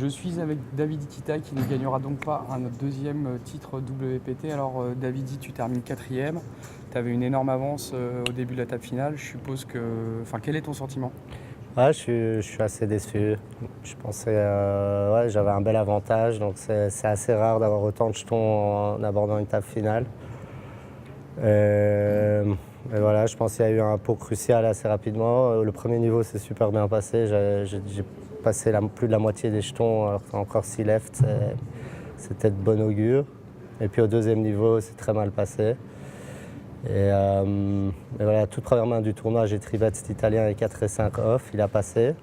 Je suis avec David Ikita qui ne gagnera donc pas un deuxième titre WPT. Alors Davidi, tu termines quatrième. Tu avais une énorme avance au début de la table finale. Je suppose que... Enfin, quel est ton sentiment? Ouais, je suis assez déçu. Je pensais, ouais, j'avais un bel avantage, donc c'est assez rare d'avoir autant de jetons en abordant une table finale. Et voilà, je pense qu'il y a eu un pot crucial assez rapidement. Le premier niveau s'est super bien passé. J'ai passé plus de la moitié des jetons, alors qu'il y a encore 6 left. C'était de bon augure. Et puis au deuxième niveau, c'est très mal passé. Et voilà, toute première main du tournoi, j'ai tribet cet Italien et 4 et 5 off. Il a passé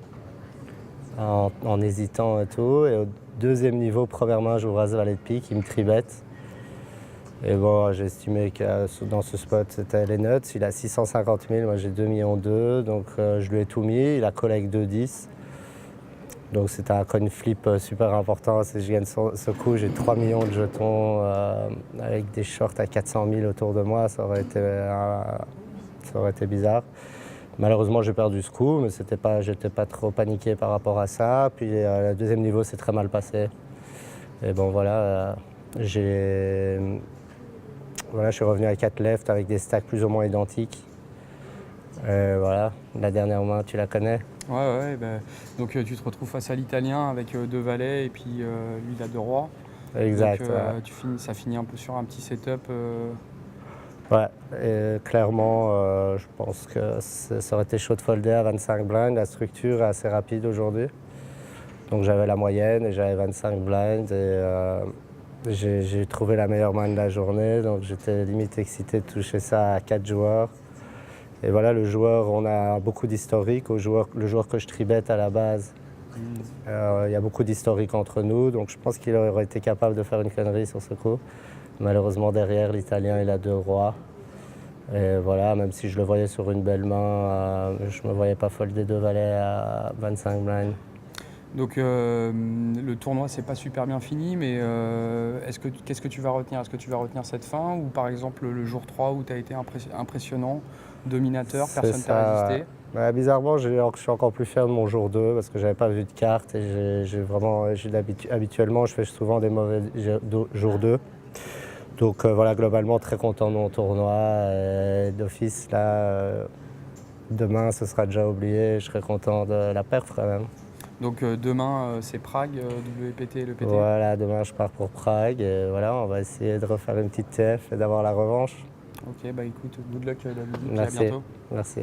en hésitant et tout. Et au deuxième niveau, première main, j'ouvre As valet de pique, il me tribet. Et bon, j'ai estimé que dans ce spot, c'était les nuts. Il a 650 000, moi j'ai 2,2 millions. Donc je lui ai tout mis. Il a collé avec 2,10. Donc c'était un coin flip super important. Si je gagne ce coup, j'ai 3 millions de jetons avec des shorts à 400 000 autour de moi. Ça aurait été bizarre. Malheureusement, j'ai perdu ce coup, mais j'étais pas trop paniqué par rapport à ça. Puis le deuxième niveau, c'est très mal passé. Et bon, voilà, je suis revenu à 4 left avec des stacks plus ou moins identiques. Voilà, la dernière main, tu la connais? Ouais, donc tu te retrouves face à l'Italien avec deux valets et puis lui il a deux rois. Exact. Donc Ouais. ça finit un peu sur un petit setup. Ouais, et clairement, je pense que ça aurait été chaud de folder à 25 blinds. La structure est assez rapide aujourd'hui. Donc j'avais la moyenne et j'avais 25 blinds. Et j'ai trouvé la meilleure main de la journée. Donc j'étais limite excité de toucher ça à 4 joueurs. Et voilà, le joueur, on a beaucoup d'historique. Le joueur que je tribette à la base, il y a beaucoup d'historique entre nous. Donc je pense qu'il aurait été capable de faire une connerie sur ce coup. Malheureusement, derrière, l'Italien, il a deux rois. Et voilà, même si je le voyais sur une belle main, je ne me voyais pas folder deux valets à 25 blinds. Donc le tournoi c'est pas super bien fini, mais qu'est-ce que tu vas retenir? Est-ce que tu vas retenir cette fin ou par exemple le jour 3 où tu as été impressionnant, dominateur, C'est personne t'a ça. résisté? Ouais, bizarrement, je suis encore plus fier de mon jour 2 parce que j'avais pas vu de carte et habituellement, je fais souvent des mauvais jours 2. Donc voilà, globalement, très content de mon tournoi. Et d'office, là, demain, ce sera déjà oublié. Je serai content de la perf quand même. Donc demain c'est Prague, WPT et le PT. Voilà, demain, je pars pour Prague. Et voilà, on va essayer de refaire une petite TF et d'avoir la revanche. Ok, bah écoute, good luck David, puis à Merci. bientôt. Merci.